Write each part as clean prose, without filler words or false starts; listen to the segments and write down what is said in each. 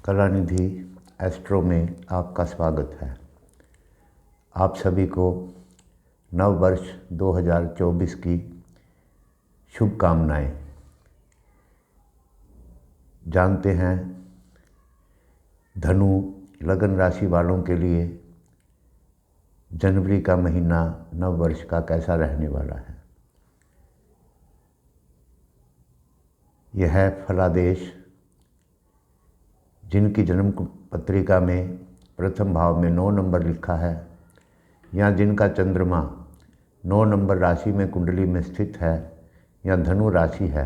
Kalanidhi astro में आपका स्वागत है। आप सभी को नव वर्ष 2024 की शुभकामनाएं। जानते हैं धनु लगन राशि वालों के लिए जनवरी का महीना नव वर्ष का कैसा रहने वाला है। यह है फलादेश। जिनकी जन्म पत्रिका में प्रथम भाव में 9 नंबर लिखा है या जिनका चंद्रमा 9 नंबर राशि में कुंडली में स्थित है या धनु राशि है,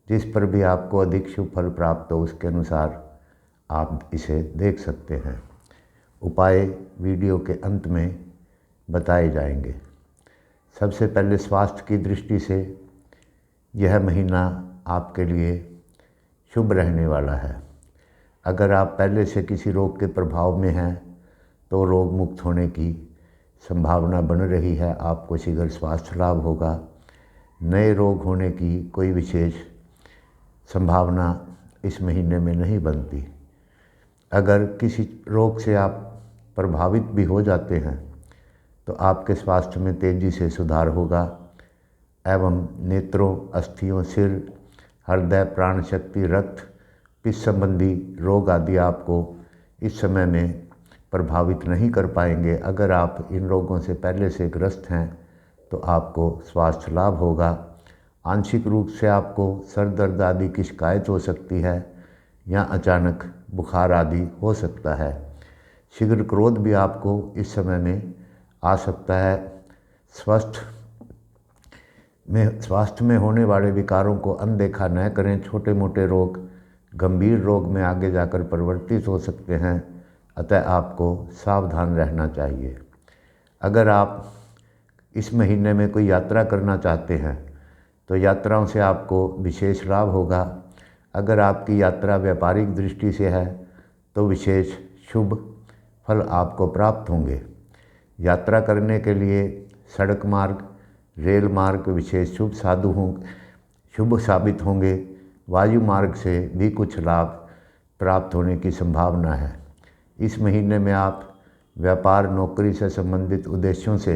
जिस पर भी आपको अधिक शुभ फल प्राप्त हो उसके अनुसार आप इसे देख सकते हैं। उपाय वीडियो के अंत में बताए जाएंगे। सबसे पहले स्वास्थ्य की दृष्टि से यह महीना आपके लिए शुभ रहने वाला है। अगर आप पहले से किसी रोग के प्रभाव में हैं तो रोग मुक्त होने की संभावना बन रही है। आपको शीघ्र स्वास्थ्य लाभ होगा। नए रोग होने की कोई विशेष संभावना इस महीने में नहीं बनती। अगर किसी रोग से आप प्रभावित भी हो जाते हैं तो आपके स्वास्थ्य में तेज़ी से सुधार होगा एवं नेत्रों, अस्थियों, सिर, हृदय, प्राण शक्ति, रक्त, पित्त संबंधी रोग आदि आपको इस समय में प्रभावित नहीं कर पाएंगे। अगर आप इन रोगों से पहले से ग्रस्त हैं तो आपको स्वास्थ्य लाभ होगा। आंशिक रूप से आपको सर दर्द आदि की शिकायत हो सकती है या अचानक बुखार आदि हो सकता है। शीघ्र क्रोध भी आपको इस समय में आ सकता है। स्वास्थ्य में होने वाले विकारों को अनदेखा न करें। छोटे मोटे रोग गंभीर रोग में आगे जाकर परिवर्तित हो सकते हैं, अतः आपको सावधान रहना चाहिए। अगर आप इस महीने में कोई यात्रा करना चाहते हैं तो यात्राओं से आपको विशेष लाभ होगा। अगर आपकी यात्रा व्यापारिक दृष्टि से है तो विशेष शुभ फल आपको प्राप्त होंगे। यात्रा करने के लिए सड़क मार्ग, रेल मार्ग विशेष शुभ साबित होंगे। वायु मार्ग से भी कुछ लाभ प्राप्त होने की संभावना है। इस महीने में आप व्यापार, नौकरी से संबंधित उद्देश्यों से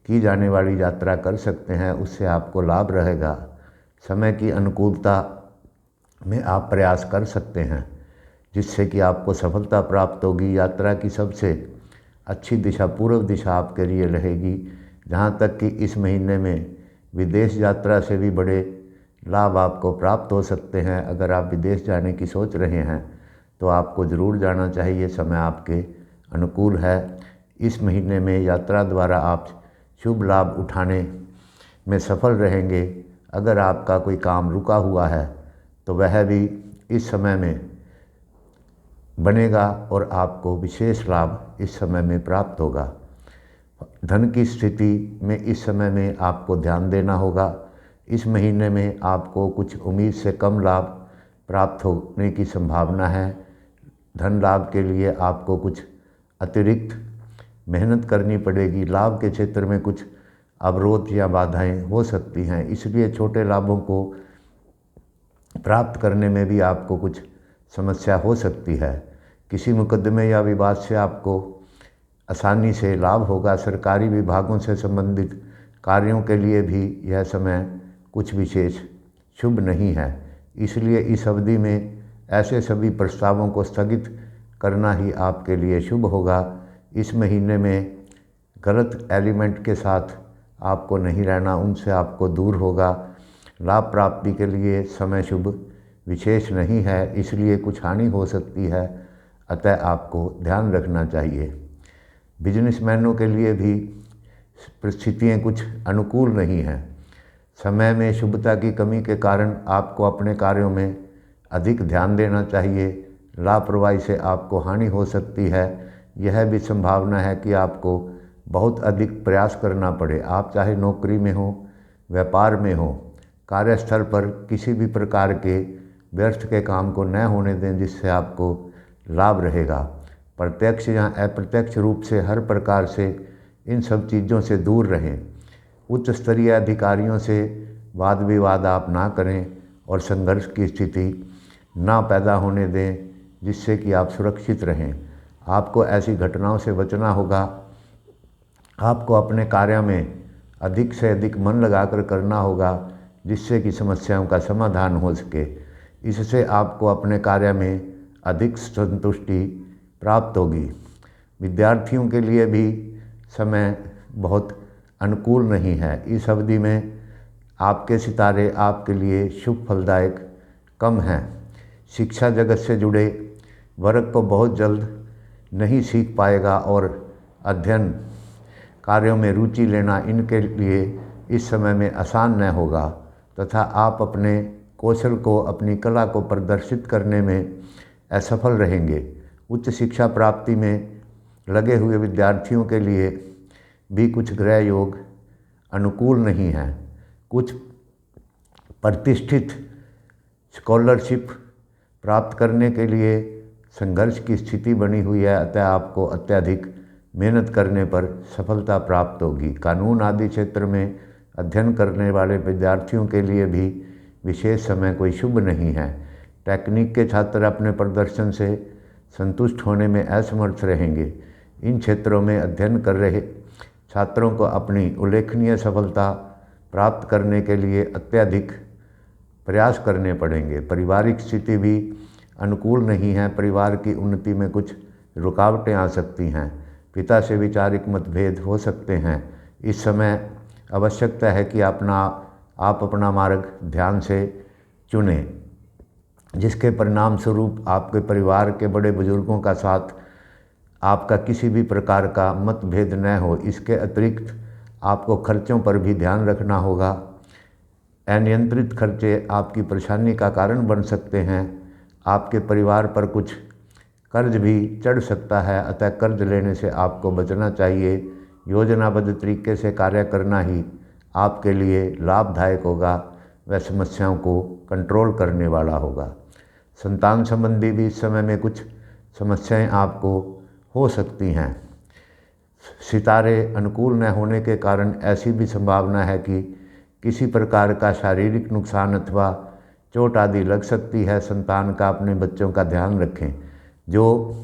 की जाने वाली यात्रा कर सकते हैं, उससे आपको लाभ रहेगा। समय की अनुकूलता में आप प्रयास कर सकते हैं जिससे कि आपको सफलता प्राप्त होगी। यात्रा की सबसे अच्छी दिशा पूर्व दिशा आपके लिए रहेगी। जहाँ तक कि इस महीने में विदेश यात्रा से भी बड़े लाभ आपको प्राप्त हो सकते हैं। अगर आप विदेश जाने की सोच रहे हैं तो आपको ज़रूर जाना चाहिए। समय आपके अनुकूल है। इस महीने में यात्रा द्वारा आप शुभ लाभ उठाने में सफल रहेंगे। अगर आपका कोई काम रुका हुआ है तो वह भी इस समय में बनेगा और आपको विशेष लाभ इस समय में प्राप्त होगा। धन की स्थिति में इस समय में आपको ध्यान देना होगा। इस महीने में आपको कुछ उम्मीद से कम लाभ प्राप्त होने की संभावना है। धन लाभ के लिए आपको कुछ अतिरिक्त मेहनत करनी पड़ेगी। लाभ के क्षेत्र में कुछ अवरोध या बाधाएं हो सकती हैं, इसलिए छोटे लाभों को प्राप्त करने में भी आपको कुछ समस्या हो सकती है। किसी मुकदमे या विवाद से आपको आसानी से लाभ होगा। सरकारी विभागों से संबंधित कार्यों के लिए भी यह समय कुछ विशेष शुभ नहीं है, इसलिए इस अवधि में ऐसे सभी प्रस्तावों को स्थगित करना ही आपके लिए शुभ होगा। इस महीने में गलत एलिमेंट के साथ आपको नहीं रहना, उनसे आपको दूर होगा। लाभ प्राप्ति के लिए समय शुभ विशेष नहीं है, इसलिए कुछ हानि हो सकती है, अतः आपको ध्यान रखना चाहिए। बिजनेसमैनों के लिए भी परिस्थितियाँ कुछ अनुकूल नहीं हैं। समय में शुभता की कमी के कारण आपको अपने कार्यों में अधिक ध्यान देना चाहिए। लापरवाही से आपको हानि हो सकती है। यह भी संभावना है कि आपको बहुत अधिक प्रयास करना पड़े। आप चाहे नौकरी में हो, व्यापार में हो, कार्यस्थल पर किसी भी प्रकार के व्यर्थ के काम को न होने दें जिससे आपको लाभ रहेगा। प्रत्यक्ष या अप्रत्यक्ष रूप से हर प्रकार से इन सब चीज़ों से दूर रहें। उच्च स्तरीय अधिकारियों से वाद विवाद आप ना करें और संघर्ष की स्थिति ना पैदा होने दें। जिससे कि आप सुरक्षित रहें। आपको ऐसी घटनाओं से बचना होगा। आपको अपने कार्य में अधिक से अधिक मन लगाकर करना होगा, जिससे कि समस्याओं का समाधान हो सके। इससे आपको अपने कार्य में अधिक संतुष्टि प्राप्त होगी। विद्यार्थियों के लिए भी समय बहुत अनुकूल नहीं है। इस अवधि में आपके सितारे आपके लिए शुभ फलदायक कम हैं। शिक्षा जगत से जुड़े वर्ग को बहुत जल्द नहीं सीख पाएगा और अध्ययन कार्यों में रुचि लेना इनके लिए इस समय में आसान न होगा तथा आप अपने कौशल को, अपनी कला को प्रदर्शित करने में असफल रहेंगे। उच्च शिक्षा प्राप्ति में लगे हुए विद्यार्थियों के लिए भी कुछ ग्रह योग अनुकूल नहीं हैं। कुछ प्रतिष्ठित स्कॉलरशिप प्राप्त करने के लिए संघर्ष की स्थिति बनी हुई है, अतः आपको अत्यधिक मेहनत करने पर सफलता प्राप्त होगी। कानून आदि क्षेत्र में अध्ययन करने वाले विद्यार्थियों के लिए भी विशेष समय कोई शुभ नहीं है। टेक्निक के छात्र अपने प्रदर्शन से संतुष्ट होने में असमर्थ रहेंगे। इन क्षेत्रों में अध्ययन कर रहे छात्रों को अपनी उल्लेखनीय सफलता प्राप्त करने के लिए अत्यधिक प्रयास करने पड़ेंगे। पारिवारिक स्थिति भी अनुकूल नहीं है। परिवार की उन्नति में कुछ रुकावटें आ सकती हैं। पिता से वैचारिक मतभेद हो सकते हैं। इस समय आवश्यकता है कि आप अपना मार्ग ध्यान से चुनें, जिसके परिणाम स्वरूप आपके परिवार के बड़े बुजुर्गों का साथ आपका किसी भी प्रकार का मतभेद न हो। इसके अतिरिक्त आपको खर्चों पर भी ध्यान रखना होगा। अनियंत्रित खर्चे आपकी परेशानी का कारण बन सकते हैं। आपके परिवार पर कुछ कर्ज भी चढ़ सकता है, अतः कर्ज लेने से आपको बचना चाहिए। योजनाबद्ध तरीके से कार्य करना ही आपके लिए लाभदायक होगा व समस्याओं को कंट्रोल करने वाला होगा। संतान संबंधी भी इस समय में कुछ समस्याएं आपको हो सकती हैं। सितारे अनुकूल न होने के कारण ऐसी भी संभावना है कि किसी प्रकार का शारीरिक नुकसान अथवा चोट आदि लग सकती है। संतान का, अपने बच्चों का ध्यान रखें। जो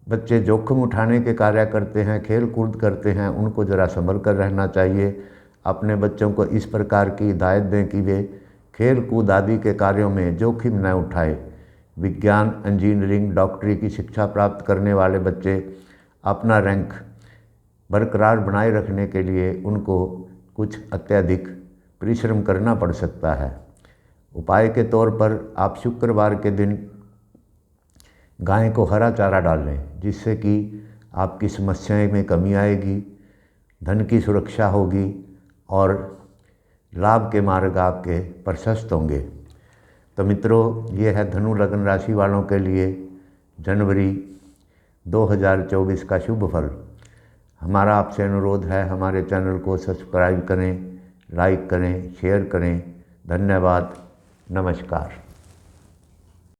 बच्चे जोखिम उठाने के कार्य करते हैं, खेल कूद करते हैं, उनको ज़रा संभल कर रहना चाहिए। अपने बच्चों को इस प्रकार की हिदायत दें कि वे खेल कूद आदि के कार्यों में जोखिम न उठाए। विज्ञान, इंजीनियरिंग, डॉक्टरी की शिक्षा प्राप्त करने वाले बच्चे अपना रैंक बरकरार बनाए रखने के लिए उनको कुछ अत्यधिक परिश्रम करना पड़ सकता है। उपाय के तौर पर आप शुक्रवार के दिन गाय को हरा चारा डालें, जिससे कि आपकी समस्याएं में कमी आएगी, धन की सुरक्षा होगी और लाभ के मार्ग आपके प्रशस्त होंगे। तो मित्रों, ये है धनु लग्न राशि वालों के लिए जनवरी 2024 का शुभ फल। हमारा आपसे अनुरोध है, हमारे चैनल को सब्सक्राइब करें, लाइक करें, शेयर करें। धन्यवाद। नमस्कार।